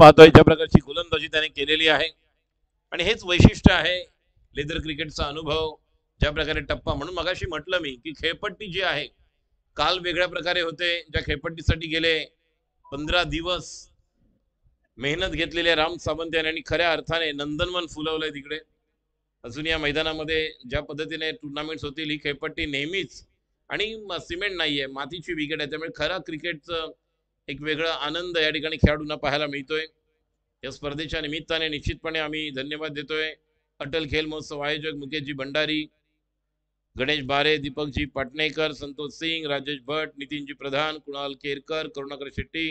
पाहतोय ज्या प्रकारची गोलंदाजी त्याने केलेली आहे आणि हेच वैशिष्ट्य आहे लेदर क्रिकेटचा अनुभव. ज्या प्रकारे टप्पा म्हणून मगाशी म्हटलं मी की खेळपट्टी जी आहे काल वेगळ्या प्रकारे होते. ज्या खेळपट्टीसाठी गेले 15 दिवस मेहनत घेतलेल्या राम सावंत यांनी खऱ्या अर्थाने नंदनवन फुलवलंय तिकडे. अजून या मैदानामध्ये ज्या पद्धतीने टुर्नामेंट्स होतील ही खेळपट्टी नेहमीच आणि सिमेंट नाहीये, मातीची विकेट आहे, त्यामुळे खरा क्रिकेटचं एक वेगळा आनंद या ठिकाणी खेळाडूंना पाहायला मिळतोय. या स्पर्धेच्या निमित्ताने निश्चितपणे आम्ही धन्यवाद देतोय अटल खेल महोत्सव आयोजक मुकेशजी भंडारी, गणेश बारे, दीपकजी पाटणेकर, संतोष सिंग, राजेश भट्ट, नितीनजी प्रधान, कुणाल केरकर, करुणाकर शेट्टी,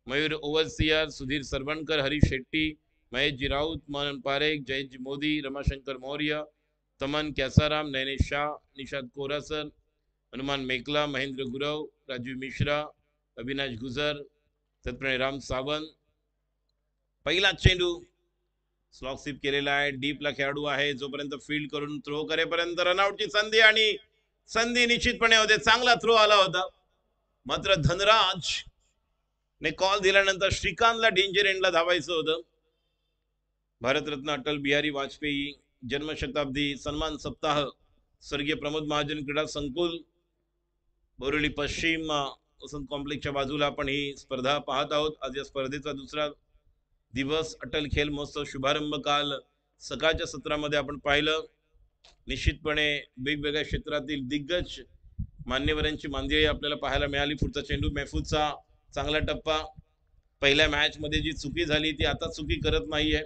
मयूर ओवरसियर, सुधीर सरवणकर, हरीश शेट्टी, महेश जी राउत, मनन पारेख, जयंत जी मोदी, रमाशंकर मौर्य, तमन कैसाराम, नैनेश शाह, निशाद कोरासर, हनुमान मेकला, महेंद्र गुरव, राजीव मिश्रा, अविनाश गुजर, सतप्राणी राम सावंत. पहिला चेंडू स्लॉक स्वीप केलेला आहे. डीपला खेळाडू आहे, जोपर्यंत फील्ड करून थ्रो करेपर्यंत रनआउटची संधी आणि संधी निश्चितपणे होते. चांगला थ्रो आला होता, मात्र धनराज ने कॉल दिल्यानंतर श्रीकांतला डेंजर एंडला धावायचं होतं. भारतरत्न अटल बिहारी वाजपेयी जन्मशताब्दी सन्मान सप्ताह स्वर्गीय प्रमोद महाजन क्रीडा संकुल बोरिवली पश्चिम वसंत कॉम्प्लेक्सच्या बाजूला आपण ही स्पर्धा पाहत आहोत. आज या स्पर्धेचा दुसरा दिवस. अटल खेल महोत्सव शुभारंभ काल सकाळच्या सत्रामध्ये आपण पाहिलं. निश्चितपणे वेगवेगळ्या क्षेत्रातील दिग्गज मान्यवरांची मांदियाळी आपल्याला पाहायला मिळाली. पुढचा चेंडू महफूजचा चांगला टप्पा. पहिल्या मॅच मध्ये जी चुकी झाली ती आता चुकी करत नाहीये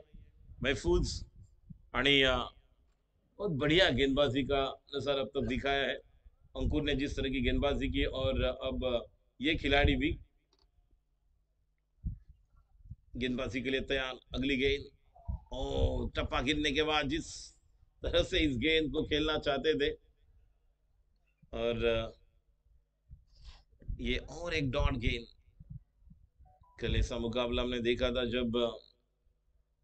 महफूज आणि बहुत बढ़िया गेंदबाजी का नज़ारा अब तक दिखाया है अंकुर ने, जिस तरह की गेंदबाजी की. और अब ये खिलाड़ी भी गेंदबाजी के लिए तैयार. अगली गेंद और टप्पा गिरने के बाद जिस तरह से इस गेंद को खेलना चाहते थे और ये और एक डॉट गेंद. कल ऐसा मुकाबला हमने देखा था जब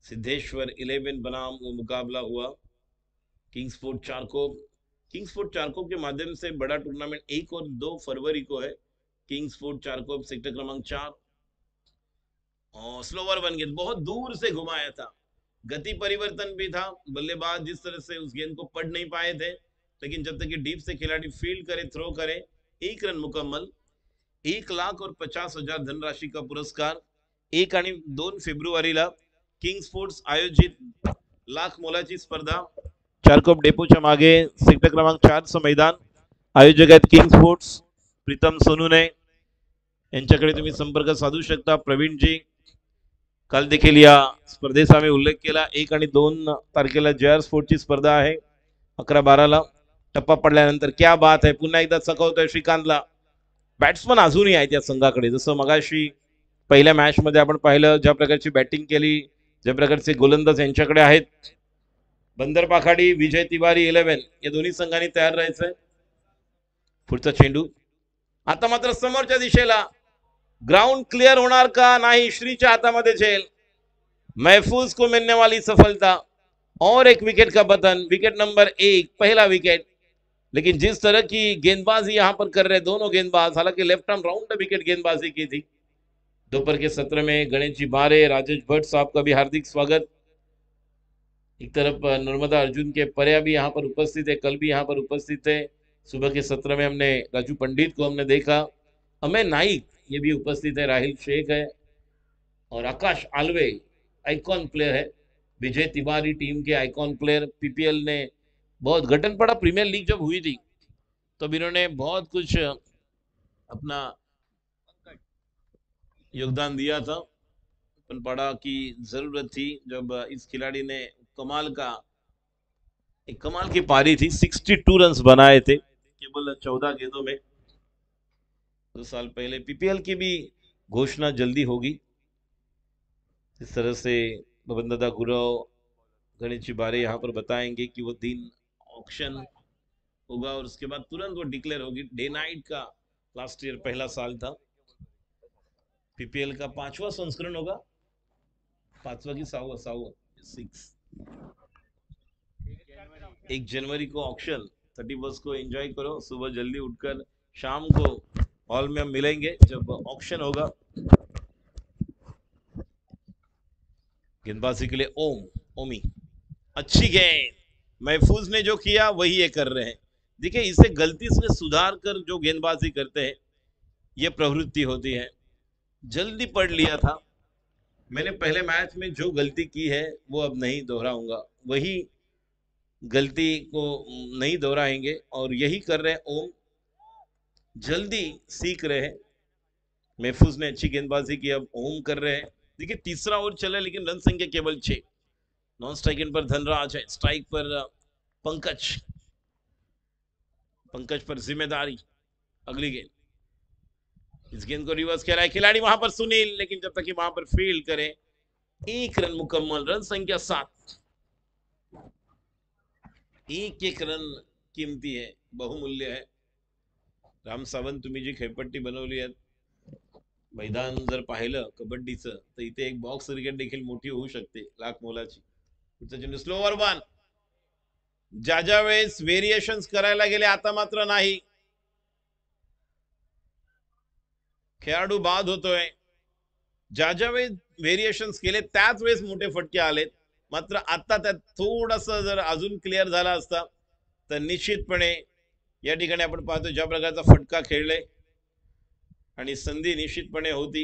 सिद्धेश्वर 11 बनाम वो मुकाबला हुआ किंग्सफोर्ड चारकोप के माध्यम से बड़ा टूर्नामेंट 1 और 2 फरवरी को है. किंग्सफोर्ड चारकोप सेक्टर क्रमांक 4 और स्लोवर वन गेंद बहुत दूर से घुमाया था. गति परिवर्तन भी था. बल्लेबाज जिस तरह से उस गेंद को पढ़ नहीं पाए थे, लेकिन जब तक कि डीप से खिलाड़ी फील्ड करे, थ्रो करे, 1 रन मुकम्मल. 1,50,000 धनराशि का पुरस्कार. 1 आणि 2 फेब्रुवारीला किंग स्पोर्ट्स आयोजित लाख मोलाची स्पर्धा चारकोप डेपोच्या मागे सेक्टर क्रमांक 4चं मैदान. आयोजक आहेत किंग स्पोर्ट्स. प्रीतम सोनूने यांच्याकडे तुम्ही संपर्क साधू शकता. प्रवीणजी काल देखील या स्पर्धेचा आम्ही उल्लेख केला. 1 आणि 2 तारखेला JR स्पोर्टची स्पर्धा आहे 11-12ला. टप्पा पडल्यानंतर क्या बात आहे, पुन्हा एकदा चकवतोय श्रीकांतला. बॅट्समन अजूनही आहेत या संघाकडे. जसं मगाशी पहिल्या मॅच मध्ये आपण पाहिलं ज्या प्रकारची बॅटिंग केली, ज्या प्रकारचे गोलंदाज यांच्याकडे आहेत. बंदर पाखाडी, विजय तिवारी 11 या दोन्ही संघांनी तयार राहायचंय. पुढचा चेंडू आता मात्र समोरच्या दिशेला. ग्राउंड क्लियर होणार का नाही, श्रीच्या हातामध्ये झेल. महफूज को मिलने वाली सफलता और एक विकेट का पतन. विकेट नंबर 1, पहला विकेट. लेकिन जिस तरह की गेंदबाजी यहां पर कर रहे दोनों गेंदबाज, हालांकि लेफ्ट आर्म राउंड विकेट गेंदबाजी की थी. दोपहर के सत्र में गणेश जी बारे, राजेश भट्ट साहब का भी हार्दिक स्वागत. एक तरफ नर्मदा अर्जुन के पर्या भी यहाँ पर उपस्थित है, कल भी यहाँ पर उपस्थित है. सुबह के सत्र में हमने राजू पंडित को हमने देखा. अमय नाइक ये भी उपस्थित है, राहिल शेख है और आकाश आलवे आइकॉन प्लेयर है. विजय तिवारी टीम के आइकॉन प्लेयर. PPL ने बहुत घटन पड़ा. प्रीमियर लीग जब हुई थी तब इन्होंने बहुत कुछ अपना योगदान दिया था. पण पड़ा की जरूरत थी जब इस खिलाड़ी ने कमाल की पारी थी. 62 रन्स बनाए थे केवल 14 गेंदों में. 2 साल पहले PPL की भी घोषणा जल्दी होगी. इस तरह से बबनदादा गुरव, गणेश जी बारे यहाँ पर बताएंगे कि वो दिन ऑक्शन होगा और उसके बाद तुरंत वो डिक्लेयर होगी. डे नाइट का लास्ट ईयर पहला साल था. PPL का 5वां संस्करण होगा. 5वां की 6वां 6. 1 जनवरी को ऑक्शन. 31 को एंजॉय करो. सुबह जल्दी उठकर शाम को हॉल में हम मिलेंगे जब ऑक्शन होगा. गेंदबाजी के लिए ओमी, अच्छी गेंद। महफूज ने जो किया वही ये कर रहे हैं। देखिए इसे गलती से सुधार कर जो गेंदबाजी करते हैं ये प्रवृत्ति होती है। जल्दी पढ़ लिया था मैंने पहले मैच में, जो गलती की है वो अब नहीं दोहराऊंगा, वही गलती को नहीं दोहराएंगे और यही कर रहे हैं ओम, जल्दी सीख रहे हैं। महफूज ने अच्छी गेंदबाजी की, अब ओम कर रहे हैं। देखिए तीसरा ओवर चला लेकिन रन संख्या केवल 6। नॉन स्ट्राइक इन पर धनराज है, स्ट्राइक पर पंकज, पंकज पर जिम्मेदारी। अगली गेंद, इस गेंद को रिवर्स किया है खिलाड़ी, वहां पर सुनील, लेकिन जब तक कि वहां पर फील्ड करे 1 रन मुकम्मल, रन संख्या 7। एक एक रन किमती है, बहुमूल्य है। राम सावंत तुम्ही जी खेळपट्टी बनवली आहे, मैदान जर पाहिलं कबड्डीचं तर इथे एक बॉक्स क्रिकेट देखील मोठी होऊ शकते, लाख मोलाची। स्लोवर वन, ज्या वेळेस व्हेरिएशन्स करायला गेले आता मात्र नाही, खेळाडू बाद होतोय। ज्या वेळेस व्हेरिएशन्स केले त्याच वेळेस मोठे फटके आलेत, मात्र आता त्यात थोडस जर अजून क्लिअर झाला असता तर निश्चितपणे या ठिकाणी आपण पाहतो ज्या प्रकारचा फटका खेळले आणि संधी निश्चितपणे होती।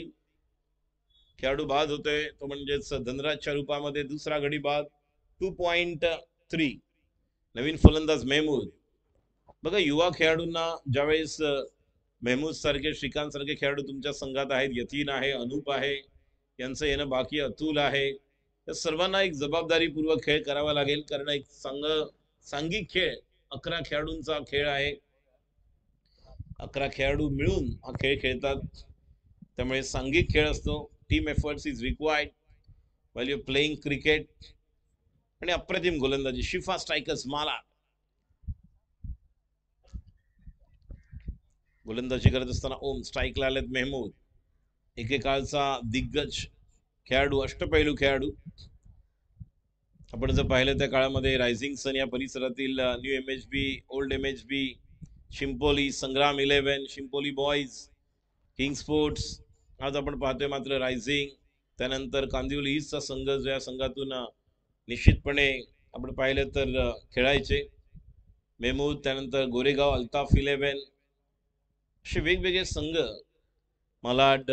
खेळाडू बाद होतोय तो म्हणजेच धनराजच्या रूपामध्ये दुसरा गडी बाद। 2.3 नवीन फलंदाज महमूद। बघा युवा खेळाडूंना ज्यावेळेस महमूद सारखे, श्रीकांत सारखे खेळाडू तुमच्या संघात आहेत, यतीन आहे, अनूप आहे, यांचं येणं बाकी, अतुल आहे, या सर्वांना एक जबाबदारीपूर्वक खेळ करावा लागेल, कारण एक सांघिक खेळ 11 खेळाडूंचा खेळ आहे। 11 खेळाडू मिळून हा खेळ खेळतात, त्यामुळे सांघिक खेळ असतो। Team efforts is required while you playing cricket. आणि अप्रतिम गोलंदाजी, शिफा स्ट्रायकर्स माला गोलंदाजी करत असताना ओम, स्ट्राईकला आलेत महमूद, एकेकाळचा दिग्गज खेळाडू, अष्टपैलू खेळाडू। आपण जर पाहिलं त्या काळामध्ये रायझिंग सन या परिसरातील न्यू MHB, ओल्ड MHB, शिंपोली, संग्राम 11, शिंपोली बॉयज, किंग स्पोर्ट्स, आज आपण पाहतोय मात्र रायझिंग, त्यानंतर कांदिवली ईस्टचा संघ जो या संघातून निश्चितपणे आपण पाहिलं तर खेळायचे महमूद, त्यानंतर गोरेगाव, अल्ताफ 11, असे वेगवेगळे संघ, मालाड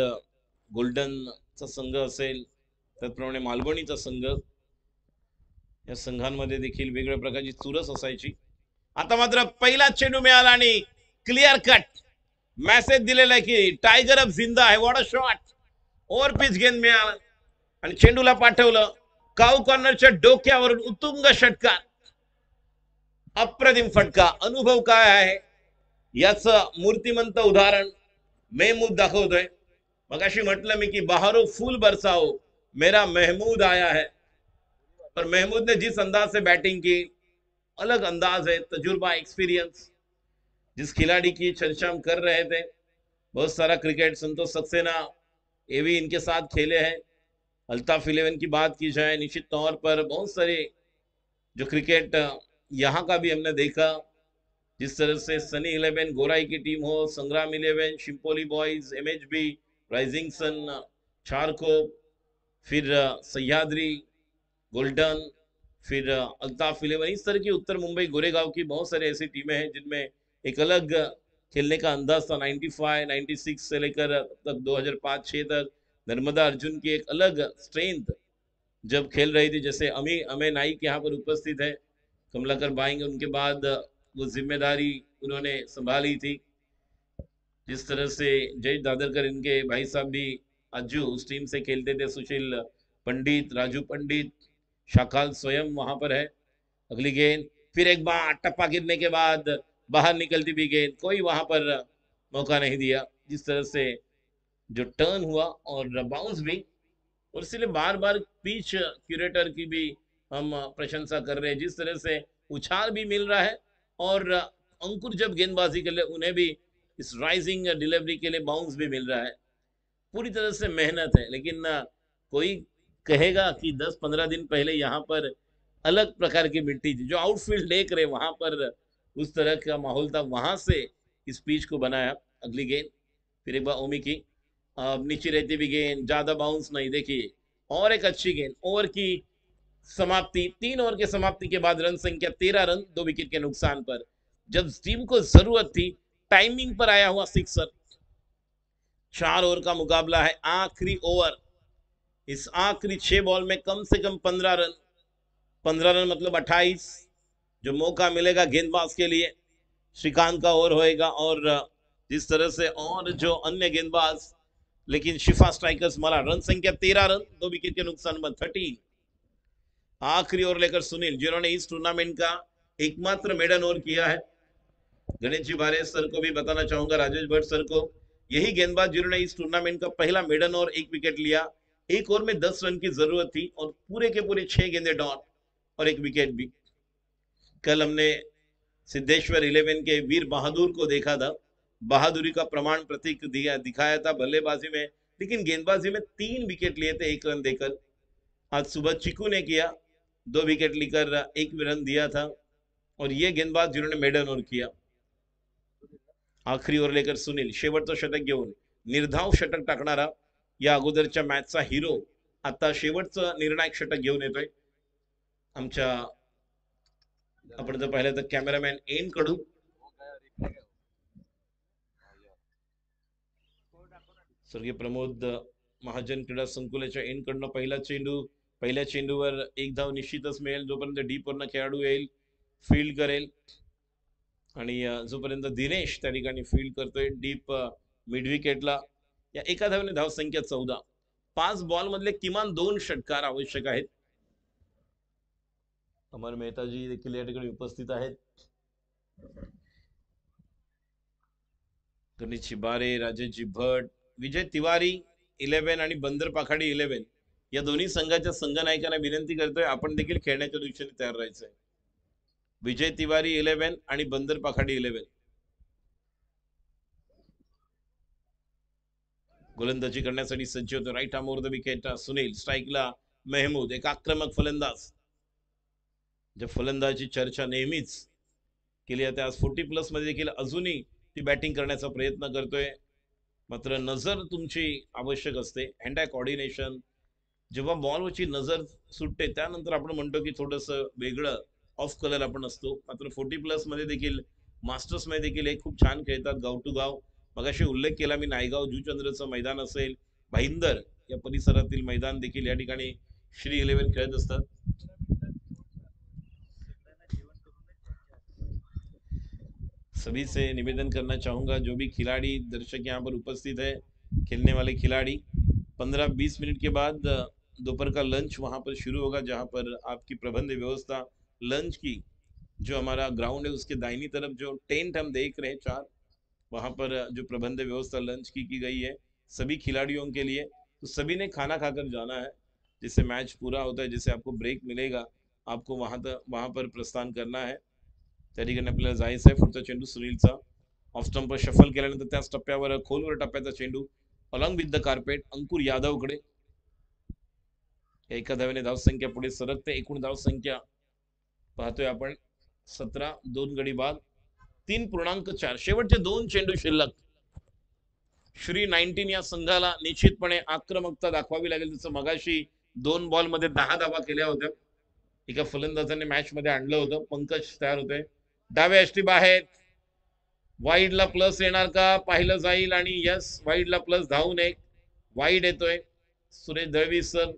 गोल्डनचा संघ असेल, त्याचप्रमाणे मालवणीचा संघ, या संघांमध्ये देखील वेगवेगळ्या प्रकारची चुरस असायची। आता मात्र पहिला चेंडू मिळाला आणि क्लिअर कट मेसेज दिलेला आहे की टायगर अब जिंदा आहे। What a shot, over pitch गेंद मिळाला आणि चेंडूला पाठवलं काऊ कॉर्नरच्या डोक्यावरून, उत्तुंग षटकार, अप्रतिम फटका। अनुभव काय आहे याचं मूर्तिमंत उदाहरण महमूद दाखवतोय। मगाशी म्हटलं मी की बहारो फूल बरसाओ, मेरा महमूद आया है, और महमूद ने जिस अंदाज से बैटिंग की, अलग अंदाज है, तजुर्बा, एक्सपीरियंस, जिस खिलाड़ी की चर्चा हम कर रहे थे, बहुत सारा क्रिकेट, संतोष सक्सेना ये भी इनके साथ खेले हैं। अल्ताफ 11 की बात की जाए, निश्चित तौर पर बहुत सारे जो क्रिकेट यहाँ का भी हमने देखा, जिस तरह से सनी 11 गोराई की टीम हो, संग्राम 11, शिंपोली बॉयज, MHB, राइजिंग सन, चारको, फिर सह्याद्री, गोल्डन, फिर अल्ताफ 11, इस तरह की उत्तर मुंबई गोरेगांव की बहुत सारी ऐसी टीमें हैं जिनमें एक अलग खेलने का अंदाज था। 95, 96 से लेकर तक 2005-6 तक नर्मदा अर्जुन की एक अलग स्ट्रेंथ जब खेल रही थी। जैसे अमे नाइक यहाँ पर उपस्थित है, कमलाकर बाएंगे, उनके बाद वो जिम्मेदारी उन्होंने संभाली थी। जिस तरह से जय दादरकर इनके भाई साहब भी अज्जू उस टीम से खेलते थे, सुशील पंडित, राजू पंडित, शाकाल स्वयं वहां पर है। अगली गेंद, फिर एक बार टप्पा गिरने के बाद बाहर निकलती भी गेंद, कोई वहां पर मौका नहीं दिया। जिस तरह से जो टर्न हुआ और बाउंस भी, और इसलिए बार बार पिच क्यूरेटर की भी हम प्रशंसा कर रहे हैं, जिस तरह से उछाल भी मिल रहा है और अंकुर जब गेंदबाजी कर ले उन्हें भी इस राइजिंग डिलीवरी के लिए बाउंस भी मिल रहा है। पूरी तरह से मेहनत है, लेकिन कोई कहेगा कि 10-15 दिन पहले यहाँ पर अलग प्रकार की मिट्टी थी, जो आउटफील्ड देख रहे वहां पर उस तरह का माहौल था, वहां से इस पिच को बनाया। अगली गेंद, फिर एक बार ओमी की नीचे रहती भी गेंद, ज्यादा बाउंस नहीं, देखिए और एक अच्छी गेंद, ओवर की समाप्ति, 3 ओवर के समाप्ति के बाद रन संख्या 13 रन 2 विकेट के नुकसान पर, जब टीम को जरूरत थी टाइमिंग पर आया हुआ सिक्सर। 4 ओवर का मुकाबला है, आखिरी ओवर, इस आखिरी 6 बॉल में कम से कम 15 रन, 15 रन मतलब 28 जो मौका मिलेगा गेंदबाज के लिए। श्रीकांत का ओवर होएगा और जिस तरह से और जो अन्य गेंदबाज, लेकिन शिफा स्ट्राइकर्स मारा। रन संख्या 13 रन 2 विकेट के नुकसान पर 13। आखिरी ओवर लेकर सुनील, जिन्होंने इस टूर्नामेंट का एकमात्र मेडन ओवर किया है। गणेश जी बारे सर को भी बताना चाहूंगा, राजेश भट्ट सर को, यही गेंदबाज जिन्होंने इस टूर्नामेंट का पहला मेडन ओवर 1 विकेट लिया। एक ओवर में 10 रन की जरूरत थी और पूरे के पूरे 6 गेंदे डॉट और 1 विकेट भी। कल हमने सिद्धेश्वर 11 के वीर बहादुर को देखा था, बहादुरी का प्रमाण प्रतीक दिखाया था बल्लेबाजी में, लेकिन गेंदबाजी में 3 विकेट लिए थे 1 रन देकर। आज सुबह चिकू ने किया, 2 विकेट लेकर 1 रन दिया था, और ये गेंदबाज जिन्होंने मेडन ओवर किया। आखरी ओवर लेकर सुनील, शेवटचं षटक घेऊन निर्धाव षटक टाकणारा या अगोदरच्या मॅचचा हिरो आता शेवटचं निर्णायक षटक घेऊन येतोय आमच्या, आपण जर पाहिलं तर कॅमेरामॅन एन कडू स्वर्गीय प्रमोद महाजन क्रीडा संकुलाच्या एन कडनं पहिल्या चेंडूवर 1 धाव निश्चितच मिळेल, जोपर्यंत डीप वरनं खेळाडू येईल फील्ड करेल, आणि जोपर्यंत दिनेश त्या ठिकाणी फील्ड करतोय डीप मिड विकेटला। या एका धावेने धाव संख्या 14। 5 बॉल मधले किमान 2 षटकार आवश्यक आहेत। अमर मेहताजी देखील या ठिकाणी उपस्थित आहेत। गणेश बारे, राजेश भट, विजय तिवारी 11 आणि बंदर पाखाडी 11 या दोन्ही संघाच्या संघनायकांना विनंती करतोय, आपण देखील खेळण्याच्या दिशेने तयार राहायचंय। विजय तिवारी 11 आणि बंदर पाखाडी 11 गोलंदाजी करण्यासाठी सज्ज होतो। Right arm over the wicket Sunil, स्ट्राईकला मेहमूद, एक आक्रमक फलंदाज, ज्या फलंदाजी चर्चा नेहमीच केली जाते, आज 40+ मध्ये देखील अजूनही ती बॅटिंग करण्याचा प्रयत्न करतोय, मात्र नजर तुमची आवश्यक असते, हँड आय कोऑर्डिनेशन। जेव्हा बॉलवरची नजर सुटते त्यानंतर आपण म्हणतो की थोडस वेगळं ऑफ कलर आपण असतो, मात्र 40+ मध्ये देखील, मास्टर्स मध्ये देखील एक खूप छान खेळतात गाव टू गाव। मगाशी उल्लेख केला मी नायगाव जुचंद्रचं मैदान असेल, भाईंदर या परिसरातील मैदान देखील या ठिकाणी श्री 11 खेळत असतात। सभी से निवेदन करना चाहूंगा, जो भी खिलाड़ी दर्शक यहाँ पर उपस्थित है, खेलने वाले खिलाड़ी, 15-20 मिनट के बाद दोपहर का लंच वहां पर शुरू होगा, जहां पर आपकी प्रबंध व्यवस्था लंच की, जो हमारा ग्राउंड है उसके दाहिनी तरफ जो टेंट हम देख रहे हैं 4, वहां पर जो प्रबंध व्यवस्था लंच की गई है सभी खिलाड़ियों के लिए, तो सभी ने खाना खाकर जाना है, जिससे मैच पूरा होता है, जिससे आपको ब्रेक मिलेगा, आपको वहां पर प्रस्थान करना है, त्या ठिकाणी आपल्याला जायचं आहे। पुढचा चेंडू सुनीलचा, ऑफ स्टंप शफल केल्यानंतर त्याच टप्प्यावर खोलवर टप्प्याचा चेंडू अलॉंग विथ द कार्पेट अंकुर यादवकडे, एका धावेने धाव संख्या पुढे सरकते। एकूण धाव संख्या पाहतोय आपण 17, 2 गडी बाद 3.4, शेवटचे 2 चेंडू शिल्लक। श्री 19 या संघाला निश्चितपणे आक्रमकता दाखवावी लागेल, जसं मगाशी 2 बॉल मध्ये 10 धावा केल्या होत्या, एका फलंदाजाने मॅच मध्ये आणलं होतं। पंकज तयार होते, डाव्या अष्टी बाहेर, वाईडला प्लस येणार का पाहिलं जाईल, आणि यस वाईडला प्लस धावून एक वाईड येतोय। सुरेश दळवी सर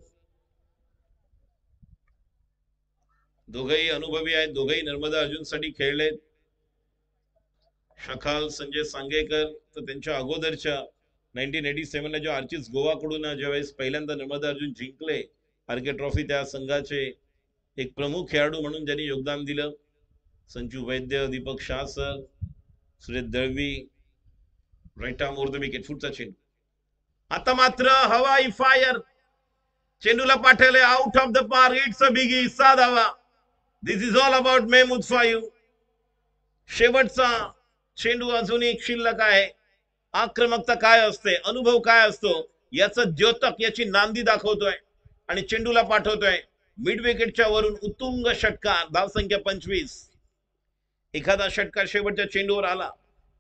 दोघेही अनुभवी आहेत, दोघेही नर्मदा अर्जुन साठी खेळले। शखाल संजय सांगेकर तर त्यांच्या अगोदरच्या 1987 ला जो आर्चिस गोवाकडून ज्यावेळेस पहिल्यांदा नर्मदा अर्जुन जिंकले आरके ट्रॉफी, त्या संघाचे एक प्रमुख खेळाडू म्हणून ज्यांनी योगदान दिलं, Sanju Vaidya, Deepak Shah sir, Suresh Dalvi, right arm over the wicket. पुढचा चेंडू आता मात्र हवाई फायर, चेंडूला पाठवले out of the park, it's a biggie, 6 धावा। This is all about Mehmood फायू। शेवटचा चेंडू अजून एक शिल्लक आहे, आक्रमकता काय असते, अनुभव काय असतो याचं द्योतक, याची नांदी दाखवतोय आणि चेंडूला पाठवतोय मिड विकेटच्या वरून उत्तुंग षटकार, धाव संख्या 25। एखादा षटकार शेवटच्या चेंडूवर आला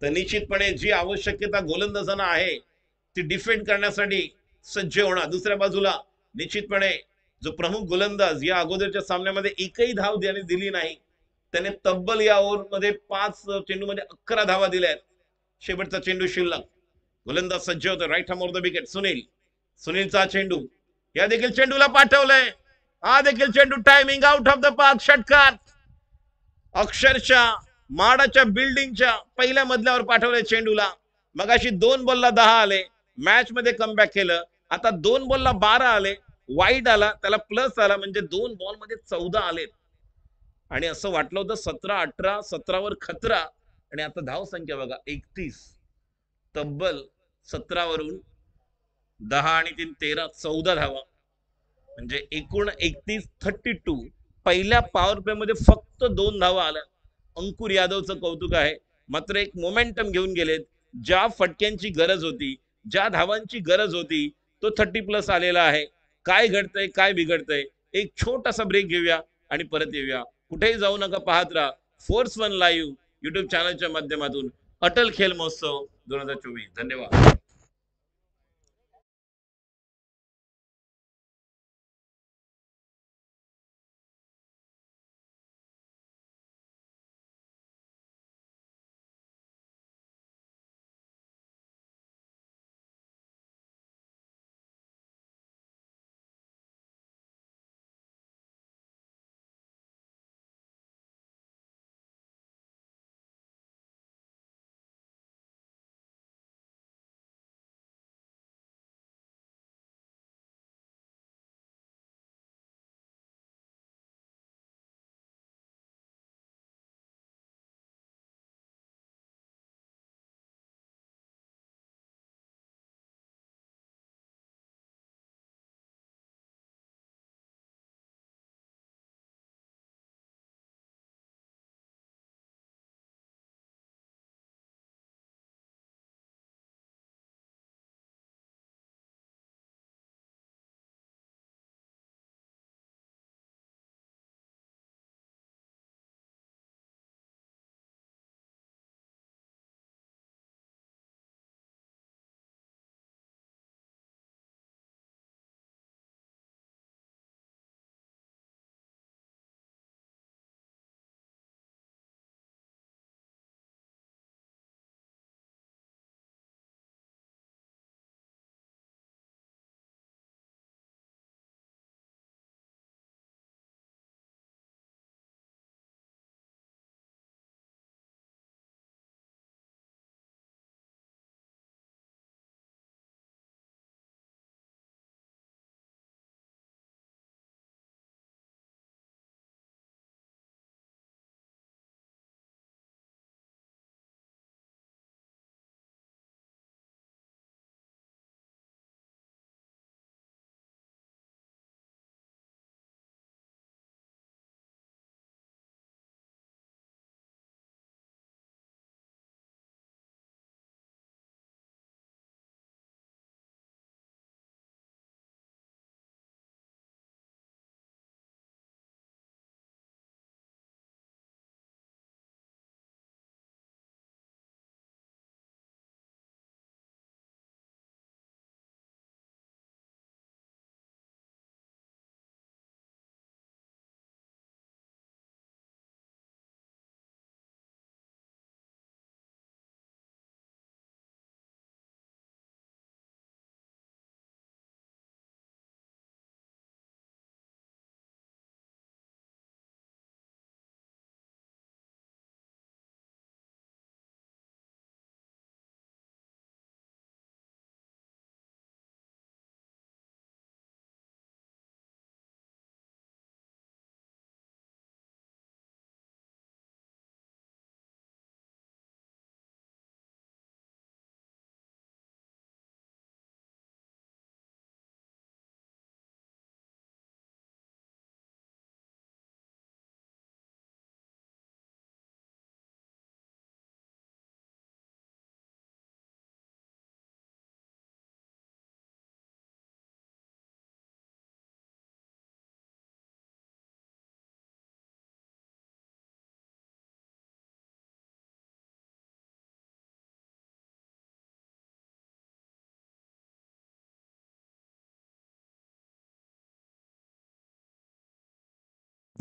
तर निश्चितपणे जी आवश्यकता गोलंदाजांना आहे ती डिफेंड करण्यासाठी सज्ज होणार। दुसऱ्या बाजूला निश्चितपणे जो प्रमुख गोलंदाज या अगोदरच्या सामन्यामध्ये एकही धाव त्याने दिली नाही, त्याने तब्बल या ओव्हरमध्ये 5 चेंडूमध्ये 11 धावा दिल्या आहेत. शेवटचा चेंडू शिल्लक, गोलंदाज सज्ज होतो, right arm of the wicket सुनीलचा चेंडू, या देखील चेंडूला पाठवलंय, हा देखील चेंडू timing out of the park, षटकार. अक्षरशः माडाच्या बिल्डिंगच्या पहिल्या मजल्यावर पाठवलंय चेंडूला. मगाशी 2 बॉलला 10 आले, मॅच मध्ये कमबॅक केलं, आता 2 बॉलला 12 आले, वाईट आला, त्याला प्लस आला, म्हणजे 2 बॉल मध्ये 14 आलेत. आणि असं वाटलं होतं 17, 18, 17वर खतरा, आणि आता धाव संख्या बघा 31. तब्बल 17 वरून 10 आणि 3 13, 14 धावा, म्हणजे एकूण 31, 32. पहिल्या पॉवर प्ले मध्ये फक्त 2 धावा आल्या. अंकुर यादवचं कौतुक आहे, मात्र एक मोमेंटम घेऊन गेलेत. ज्या फटक्यांची गरज होती, ज्या धावांची गरज होती, तो 30+ आलेला आहे. काय घडतंय, काय बिघडतंय, एक छोटासा ब्रेक घेऊया आणि परत येऊया. कुठेही जाऊ नका, पाहत राहा फोर्स 1 लाईव्ह युट्यूब चॅनलच्या माध्यमातून अटल खेल महोत्सव 2024. धन्यवाद.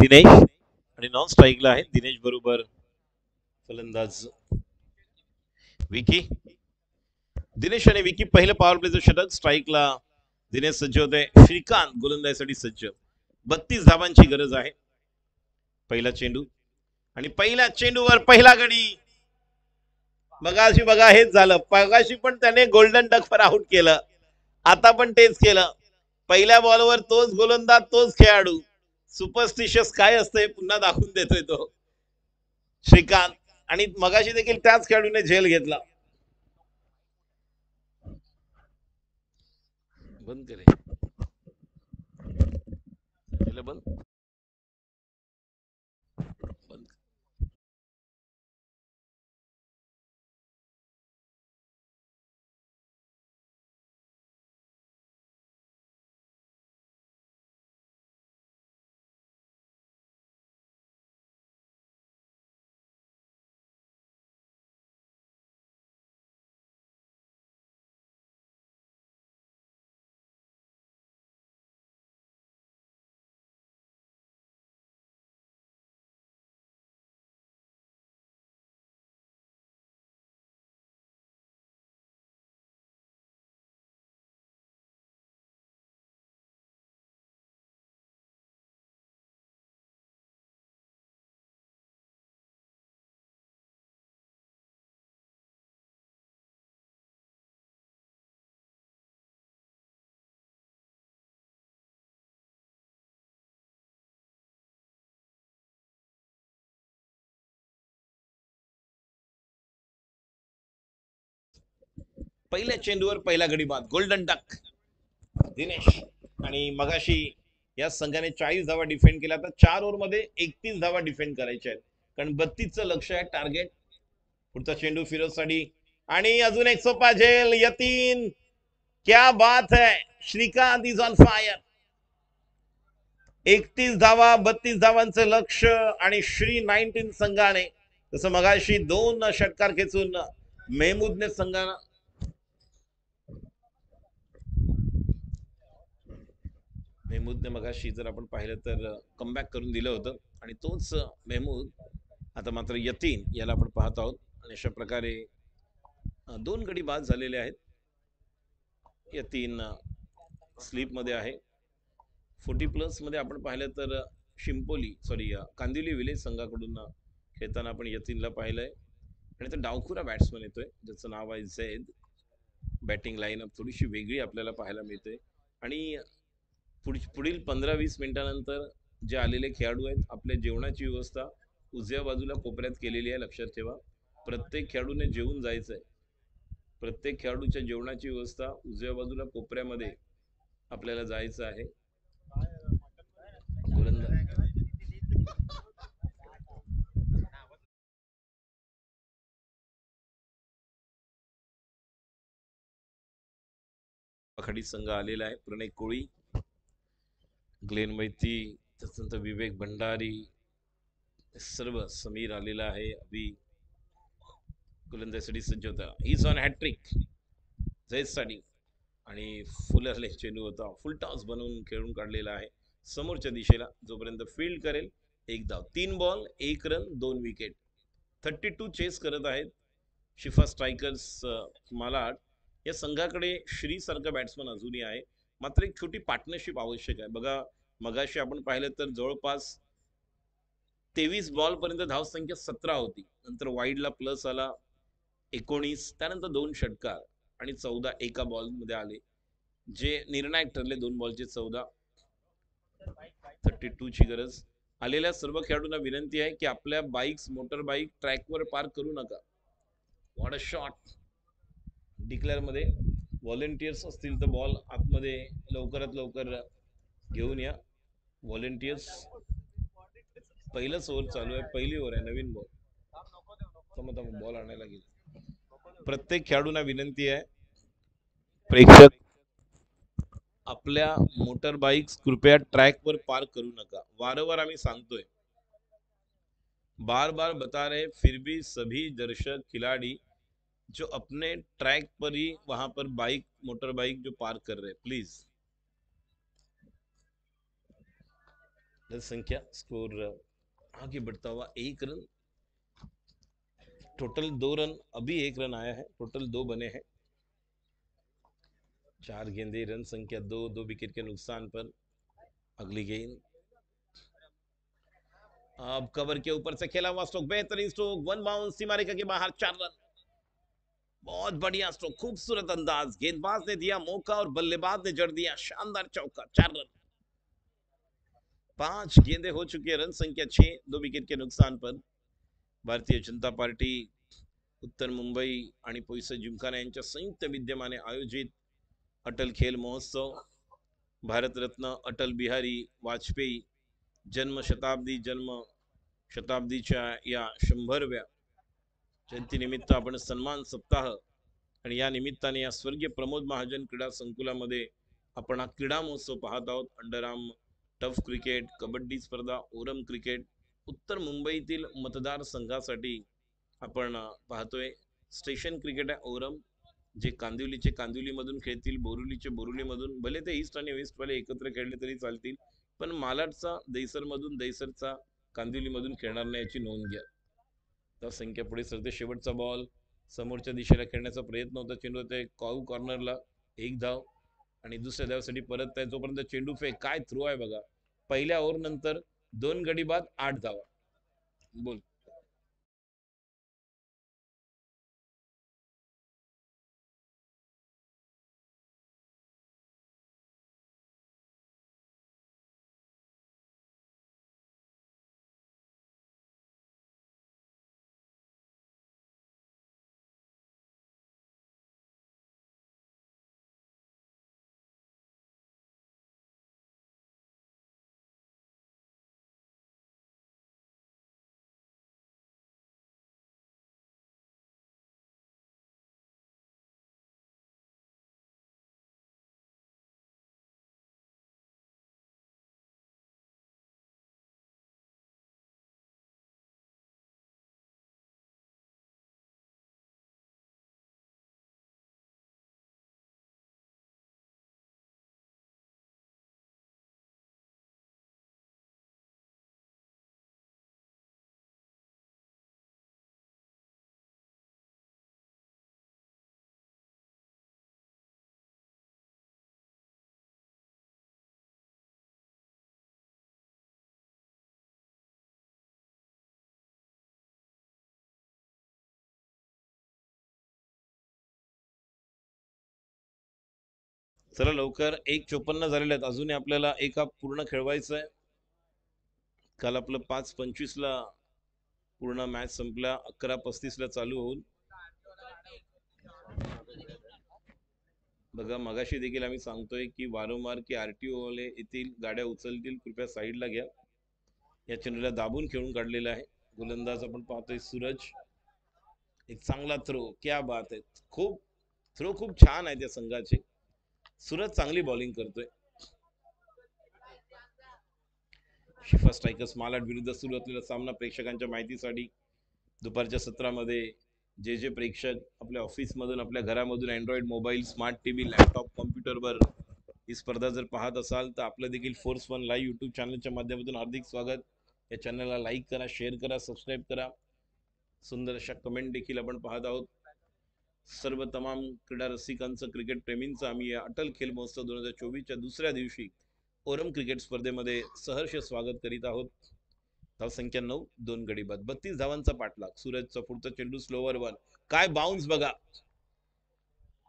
दिनेश आणि नॉन स्ट्राईकला आहे दिनेश बरोबर फलंदाज विकी. दिनेश आणि विकी पहिलं पॉवर प्लेचं षटक. स्ट्राईकला दिनेश सज्ज होते. श्रीकांत गोलंदाजीसाठी सज्ज. 32 धावांची गरज आहे. पहिला चेंडू आणि पहिल्या चेंडूवर पहिला गडी. मगाशी बघा हेच झालं. मगाशी पण त्याने गोल्डन डकवर आउट केलं, आता पण तेच केलं. पहिल्या बॉलवर तोच गोलंदाज तोच खेळाडू. सुपरस्टिशियस काय असतंय पुन्हा दाखवून देतोय तो श्रीकांत. आणि मगाशी देखील त्याच खेळाडूने झेल घेतला. बंद करे बंद बंद. पहिल्या चेंडूवर पहिला गडी बाद. Golden duck Dinesh. आणि मगाशी या संघाने 40 धावा डिफेंड केला, तर 4 ओव्हर मध्ये 31 धावा डिफेंड करायच्या आहेत, कारण 32चं लक्ष आहे टार्गेट. पुढचा चेंडू फिरोजसाठी आणि अजून एक सोपा झेल. यतीन क्या बात है. Shrikant is on fire. 31 धावा 32 धावांचं लक्ष. आणि श्री 19 संघाने तसं मगाशी 2 षटकार खेचून मेहमूदने संघानं मेहमूदने मगाशी जर आपण पाहिलं तर कमबॅक करून दिलं होतं, आणि तोच मेहमूद आता मात्र यतीन याला आपण पाहत आहोत. आणि अशा प्रकारे 2 गडी बाद झालेले आहेत. यतीन स्लीप मध्ये आहे. 40+ मध्ये आपण पाहिलं तर कांदिवली विलेज संघाकडून खेळताना आपण यतीनला पाहिलंय. आणि तो डावखुरा बॅट्समन येतोय ज्याचं नाव आहे झैद. बॅटिंग लाईनअप थोडीशी वेगळी आपल्याला पाहायला मिळते. आणि पुढील 15-20 मिनिटांनंतर जे आलेले खेळाडू आहेत, आपल्या जेवणाची व्यवस्था उजव्या बाजूला कोपऱ्यात केलेली आहे. लक्षात ठेवा, प्रत्येक खेळाडूने जेवून जायचंय. प्रत्येक खेळाडूच्या जेवणाची व्यवस्था उजव्या बाजूला कोपऱ्यामध्ये आपल्याला जायचं आहे. आखाडी संघ आलेला आहे. प्रणय कोळी, ग्लेन मैती, त्याच्यानंतर विवेक भंडारी, सर्व समीर आलेला आहे. अभि गोलंदाजीसाठी सज्ज होता. इज ऑन हॅट्रिक जयसाठी. आणि फुलरले चेंडू होता, फुल टॉस बनवून खेळून काढलेला आहे समोरच्या दिशेला. जोपर्यंत फील्ड करेल 1 धाव. 3 बॉल 1 रन 2 विकेट. 32 चेस करत आहेत शिफा स्ट्रायकर्स मालाड. या संघाकडे श्री सारखा बॅट्समन अजूनही आहे, मात्र एक छोटी पार्टनरशिप आवश्यक आहे. बघा मगाशी आपण पाहिलं तर जवळपास 23 बॉल पर्यंत धावसंख्या 17 होती. नंतर वाईडला प्लस आला 19, त्यानंतर 2 षटकार आणि 14 एका बॉल मध्ये आले, जे निर्णायक ठरले. 2 बॉलचे 14. 32 ची गरज. आलेल्या सर्व खेळाडूंना विनंती आहे की आपल्या मोटर बाईक ट्रॅकवर पार्क करू नका. What a shot. डिक्लेअर मध्ये व्हॉलेंटियर्स असतील तर बॉल आतमध्ये लवकरात लवकर घेऊन या. व्हॉलेंटियर्स. पहिलंच ओव्हर चालू आहे, पहिली ओव्हर आहे, नवीन बॉल. बॉल आणायला गेला. प्रत्येक खेळाडूंना विनंती आहे, प्रेक्षक आपल्या मोटर बाइक कृपया ट्रॅकवर पार्क करू नका. वारंवार आम्ही सांगतोय, बार बार बता रहे, फिर भी सभी दर्शक खिलाड़ी जो अपने ट्रैक पर ही वहां पर मोटर बाइक जो पार्क कर रहे हैं, प्लीज. रन संख्या स्कोर आगे बढ़ता हुआ 1 रन, टोटल 2 रन, अभी 1 रन आया है, टोटल 2 बने हैं। 4 गेंदे, रन संख्या 2, 2 विकेट के नुकसान पर अगली गेंद। अब कवर के ऊपर से खेला हुआ स्ट्रोक, बेहतरीन स्ट्रोक, 1 बाउंस, सीमा रेखा के बाहर, 4 रन। बहुत बढ़िया स्ट्रोक, खूबसूरत अंदाज, गेंदबाज ने दिया मौका और बल्लेबाज ने जड़ दिया शानदार चौका, 4 रन। 5 गेंदे हो चुकी है, रन संख्या 6, 2 विकेट के नुकसान पर। भारतीय जनता पार्टी, उत्तर मुंबई आणि पोईसे जिमखाना यांच्या संयुक्त विद्यमाने आयोजित अटल खेल महोत्सव, भारतरत्न अटल बिहारी वाजपेयी जन्म शताब्दीच्या या 100व्या जयंतीनिमित्त आपण सन्मान सप्ताह आणि या निमित्ताने या स्वर्गीय प्रमोद महाजन क्रीडा संकुलामध्ये आपण हा क्रीडा महोत्सव पाहत आहोत। अंडरआर्म टफ क्रिकेट, कबड्डी स्पर्धा, ओरम क्रिकेट, उत्तर मुंबईतील मतदारसंघासाठी आपण पाहतोय। स्टेशन क्रिकेट आहे ओरम, जे कांदिवलीचे कांदिवलीमधून खेळतील, बोरिवलीचे बोरिवलीमधून, भले ते ईस्ट आणि वेस्ट वाले एकत्र खेळले तरी चालतील, पण मालाडचा दैसरमधून, दैसरचा कांदिवलीमधून खेळणार नाही याची नोंद घ्या। तर संख्या पुढे सरते, शेवटचा बॉल, समोरच्या दिशेला खेळण्याचा प्रयत्न होता, चेंडू होता कॉऊ कॉर्नरला, 1 धाव आणि दुसऱ्या धावसाठी परत आहे, जोपर्यंत चेंडू फेक, काय थ्रो आहे बघा, पहिल्या ओव्हर नंतर 2 गडी बाद 8 धावा। बोल। चला लवकर, 1:54 झालेले आहेत, अजूनही आपल्याला एक पूर्ण खेळवायचं आहे। काल आपलं 5:25 ला पूर्ण मॅच संपला, 11:35 ला चालू होऊन बघा। मगाशी देखील आम्ही सांगतोय की वारंवार की आरटीओ वाले येतील, गाड्या उचलतील, कृपया साईडला घ्या। या चेंडूला दाबून खेळून काढलेला आहे, गोलंदाज आपण पाहतोय सूरज, एक चांगला थ्रो, क्या बात आहे, खूप थ्रो खूप छान आहे त्या संघाचे, सूरज चांगली बॉलिंग करतोय। शिफा स्ट्रायकर्स मालाड विरुद्ध सुरू असलेला सामना प्रेक्षकांच्या माहितीसाठी दुपारच्या सत्रामध्ये जे जे प्रेक्षक आपल्या ऑफिस मधून, आपल्या घरामधून android mobile, smart TV, laptop, कॉम्प्युटरवर ही स्पर्धा जर पाहत असाल तर आपलं देखील फोर्स वन लाईव्ह यूट्यूब चॅनलच्या माध्यमातून हार्दिक स्वागत। या चॅनलला लाईक करा, शेअर करा, सबस्क्राईब करा, सुंदर अशा कमेंट देखील आपण पाहत आहोत। सर्व तमाम क्रीडा रसिकांचं, क्रिकेट प्रेमींचं आम्ही या अटल खेल महोत्सव 2024च्या दुसऱ्या दिवशी ओरम क्रिकेट स्पर्धेमध्ये सहर्ष स्वागत करीत आहोत। धाव संख्या 9, 2 गडी बाद, 32 धावांचा पाठलाग, सूरजचा पुढचा चेंडू स्लोवर वन, काय बाउन्स बघा।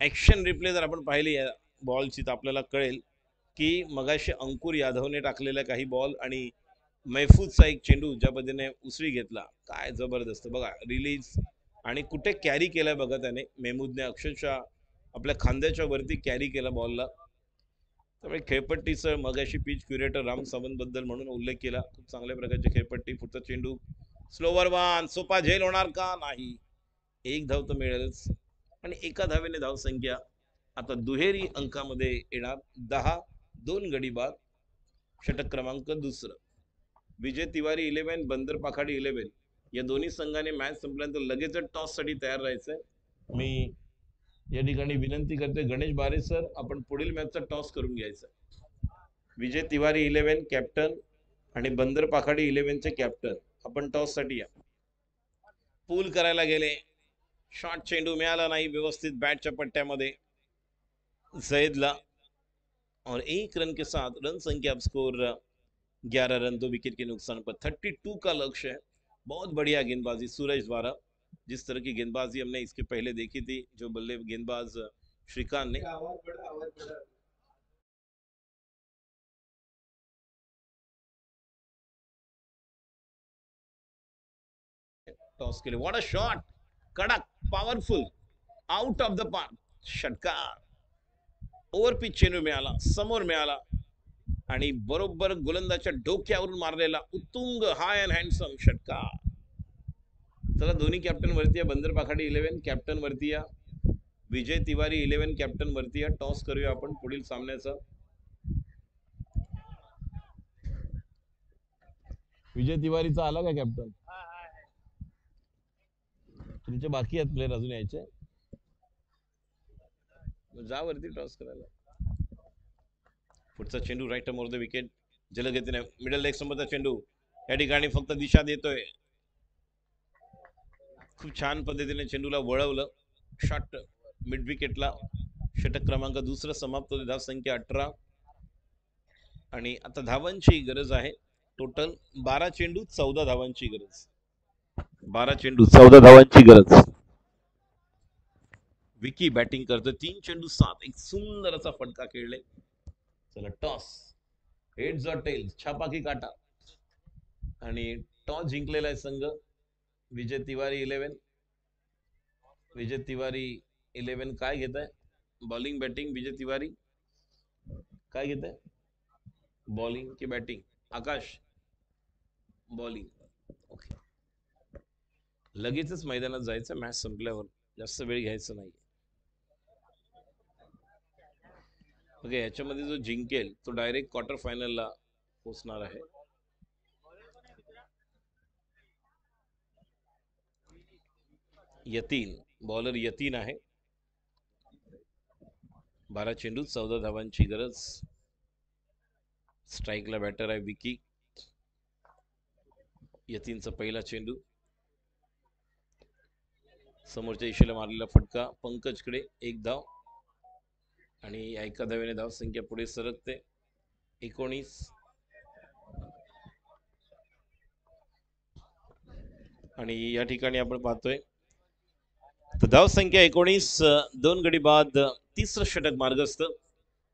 ऍक्शन रिप्ले जर आपण पाहिली या बॉलची तर आपल्याला कळेल की मगाशी अंकुर यादवने टाकलेला काही बॉल आणि महफूजचा एक चेंडू ज्या पद्धतीने उसळी घेतला, काय जबरदस्त बघा, रिलीज आणि कुठे कॅरी केलाय बघा त्याने, मेहमूदने अक्षरशः आपल्या खांद्याच्या वरती कॅरी केला बॉलला। त्यामुळे खेळपट्टीचं मगाशी पिच क्युरेटर राम सावंत बद्दल म्हणून उल्लेख केला, खूप चांगल्या प्रकारची खेळपट्टी। पुढचा चेंडू स्लोवर वन, सोपा झेल होणार का, नाही, 1 धाव तर मिळेलच आणि एका धावेने धाव संख्या आता दुहेरी अंकामध्ये येणार, 10, 2 गडी बाद, षटक क्रमांक 2। विजय तिवारी 11, बंदर पाखाडी 11, या दोन्ही संघाने मॅच संपल्यानंतर लगेच टॉस साठी तयार राहायचंय। मी या ठिकाणी विनंती करते गणेश बारे सर, आपण पुढील मॅचचा टॉस करून घ्यायचा। विजय तिवारी 11 कॅप्टन आणि बंदर पाखाडी 11चे कॅप्टन आपण टॉस साठी या. पूल करायला गेले, शॉर्ट चेंडू मिळाला नाही व्यवस्थित बॅटच्या पट्ट्यामध्ये जैदला, और 1 रन के साथ रन संख्या अब स्कोर 11 रन, 2 विकेट के नुकसान पर 32 का लक्ष्य है. बहुत बढ़िया गेंदबाजी सूरज द्वारा. जिस तरह की गेंदबाजी हमने इसके पहले देखी थी, जो बल्ले गेंदबाज श्रीकांत ने, टॉस के लिए व्हाट अ शॉट, कडक powerful, out of the park, षटकार. ओव्हर पिच चेंडू मिळाला, समोर मिळाला आणि बरोबर गोलंदाजच्या डोक्यावरून मारलेला उत्तुंग हाय अँड हँडसम षटकार. चला दोन्ही कॅप्टन वरती आहे. बंदर पाखाडी 11 कॅप्टन वरती या, विजय तिवारी 11 कॅप्टन वरती या. टॉस करूया आपण पुढील सामन्याचा. विजय तिवारीचा आला का कॅप्टन? तुमचे बाकी आहेत प्लेयर अजून यायचे, जा वरती टॉस करायला. पुढचा चेंडू राईट मोर द विकेट, जलगतीने मिडल लेग समोरचा चेंडू या ठिकाणी फक्त दिशा देतोय. खूप छान पद्धतीने चेंडूला वळवलं, शॉट मिड विकेटला. षटक क्रमांक दुसरा समाप्त होते, धाव संख्या 18 आणि आता धावांची गरज आहे. टोटल 12 चेंडू 14 धावांची गरज, 12 चेंडू 14 धावांची गरज. विकी बॅटिंग करतो, 3 चेंडू 7, एक सुंदर असा फटका खेळले. चला टॉस, हेड्स ऑर टेल्स, छापा की काटा. आणि टॉस जिंकलेला आहे संघ विजय तिवारी 11. विजय तिवारी 11 काय घेत आहे? बॉलिंग बॅटिंग विजय तिवारी काय घेत आहे? बॉलिंग की बॅटिंग? आकाश बॉलिंग. ओके, लगेचच मैदानात जायचं मॅच संपल्यावर, जास्त वेळ घ्यायचा नाही. ओके, याच्यामध्ये जो जिंकेल तो डायरेक्ट क्वार्टर फायनलला पोहोचणार आहे. यतीन बॉलर यतीन आहे. 12 चेंडू 14 धावांची गरज. स्ट्राईकला बॅटर आहे विकी. यतीनचा पहिला चेंडू, समोरच्या दिशेला मारलेला फटका पंकजकडे, 1 धाव आणि एका धावेने धाव संख्या पुढे सरकते 19. आणि या ठिकाणी आपण पाहतोय धाव संख्या 19, 2 गडी बाद, तिसरं षटक मार्गस्थ.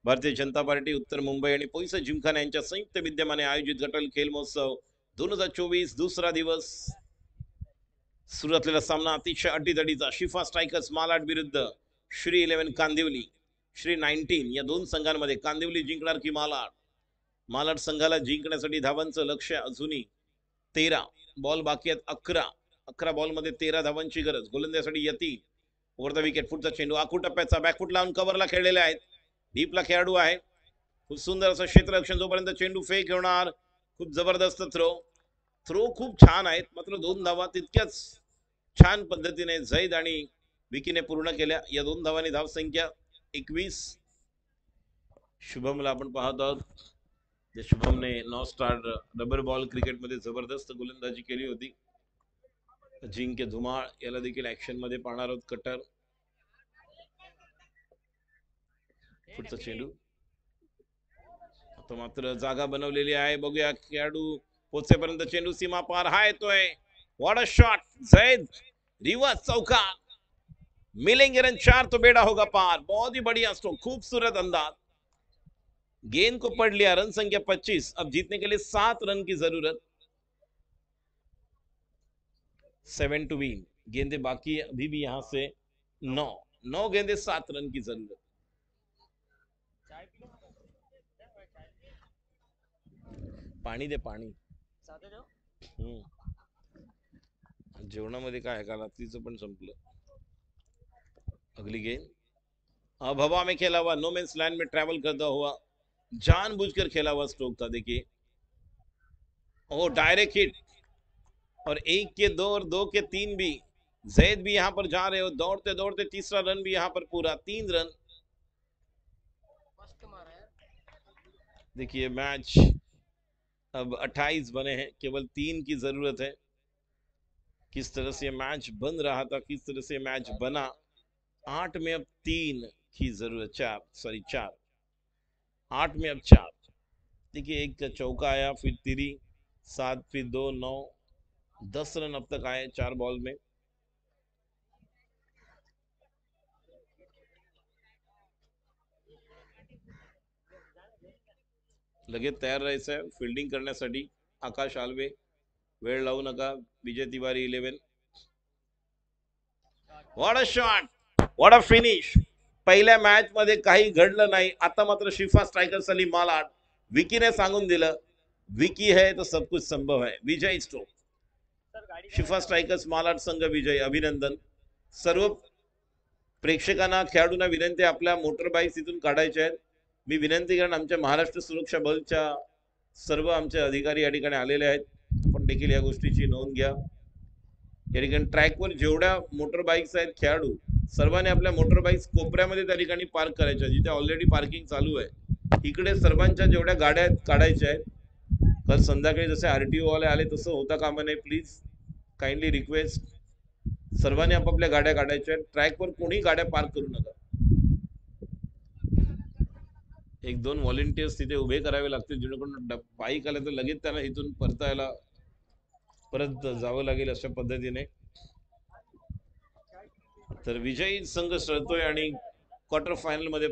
भारतीय जनता पार्टी उत्तर मुंबई आणि पोईसा जिमखाना यांच्या संयुक्त विद्यमाने आयोजित गटल खेल महोत्सव 2024 दुसरा दिवस. सुरू असलेला सामना अतिशय अटीतडीचा. शिफा स्ट्रायकर्स मालाड विरुद्ध श्री 11 कांदिवली, श्री 19 या दोन संघांमध्ये कांदिवली जिंकणार की मालाड? मालाड संघाला जिंकण्यासाठी धावांचं लक्ष्य अजूनही 13, बॉल बाकी आहेत 11 बॉलमध्ये 13 धावांची गरज. गोलंदाजीसाठी यती, ओव्हर द विकेट. फुटचा चेंडू आखूट टप्प्याचा, बॅकफुट लावून कव्हरला खेळलेले आहेत. डीपला खेळाडू आहे, खूप सुंदर असं क्षेत्ररक्षण. जोपर्यंत चेंडू फेक होणार, खूप जबरदस्त थ्रो खूप छान आहेत. मात्र 2 धावा तितक्याच छान पद्धतीने जैद आणि विकीने पूर्ण केल्या. या 2 धावांनी धाव संख्या 21. शुभमला आपण पाहत आहोत, जे शुभमने 9 स्टार रबर बॉल क्रिकेटमध्ये जबरदस्त गोलंदाजी केली होती. अजिंक्य धुमाळ याला देखील ऍक्शन मध्ये पाहणार आहोत. कटर, पुढचा चेंडू, आता मात्र जागा बनवलेली आहे. बघूया खेळाडू पोहोचेपर्यंत चेंडू सीमा पार हा येतोय. What a shot, Zaid reverse चौका, मिलेंगे रन 4 तो बेड़ा होगा पार. बहुत ही बढ़िया स्ट्रोक, खूबसूरत अंदाज. गेंद को पढ़ लिया. रन संख्या 25. अब जीतने के लिए 7 रन की जरूरत. 7 टू विन. गेंदे बाकी है अभी भी, यहां से 9 गेंदे 7 रन की जरूरत. पाणी दे, पाणी. जेवणामध्ये काय का रात्रीचं पण संपलं. अगली गेंद, अब हवा में खेला हुआ, नो मीन्स लैंड में ट्रैवल करता हुआ, जानबूझकर खेला हुआ स्ट्रोक था. देखिए, ओ डायरेक्ट हिट, और 1 के 2 और 2 के 3 भी. जैद भी यहां पर जा रहे हो, दौड़ते दौड़ते तीसरा रन भी यहां पर पूरा, 3 रन. देखिए मैच अब 28 बने हैं, केवल 3 की जरूरत है। किस तरह से मैच बन रहा था, किस तरह से मैच बना। 8 में अब 3 की जरूरत, 4 8 में अब 4। देखिए एक का चौका आया, फिर तिरी 7, फिर 2 9, 10 रन अब तक आए 4 बॉल में। लगेच तयार राहायचं फिल्डिंग करण्यासाठी। आकाश आल्वे, वेळ लावू नका। Vijay Tiwari 11। What a shot, what a finish. पहिल्या मॅच मध्ये काही घडलं नाही, आता मात्र शिफा स्ट्रायकर्स अली मालाड। विकीने सांगून दिलं, विकी है तो सब कुछ संभव है। विजय स्ट्रोक, शिफा स्ट्रायकर्स मालाड संघ विजय, अभिनंदन। सर्व प्रेक्षकांना, खेळाडूंना विनंती, आपल्या मोटर बाईक्स इथून काढायच्या आहेत। मी विनंती करेन, आमच्या महाराष्ट्र सुरक्षा बलच्या सर्व आमचे अधिकारी या ठिकाणी आलेले आहेत, आपण देखील या गोष्टीची नोंद घ्या। या ठिकाणी ट्रॅकवर जेवढ्या मोटर बाईक्स आहेत, खेळाडू सर्वांनी आपल्या मोटर बाईक्स कोपऱ्यामध्ये त्या ठिकाणी पार्क करायच्या, जिथे ऑलरेडी पार्किंग चालू आहे। इकडे सर्वांच्या जेवढ्या गाड्या आहेत काढायच्या आहेत। काल संध्याकाळी जसे आरटीओ वाले आले तसं होता कामा नये, प्लीज काइंडली रिक्वेस्ट। सर्वांनी आपापल्या गाड्या काढायच्या आहेत, ट्रॅकवर कोणी गाड्या पार्क करू नका। 1-2 व्हॉलेंटियर्स तिथे उभे करावे लागतील, जेणेकरून बाईक आले तर लगेच त्यांना इथून परतायला परत जावं लागेल अशा पद्धतीने। तर विजयी संघ सरतोय आणि क्वार्टर फायनल मध्ये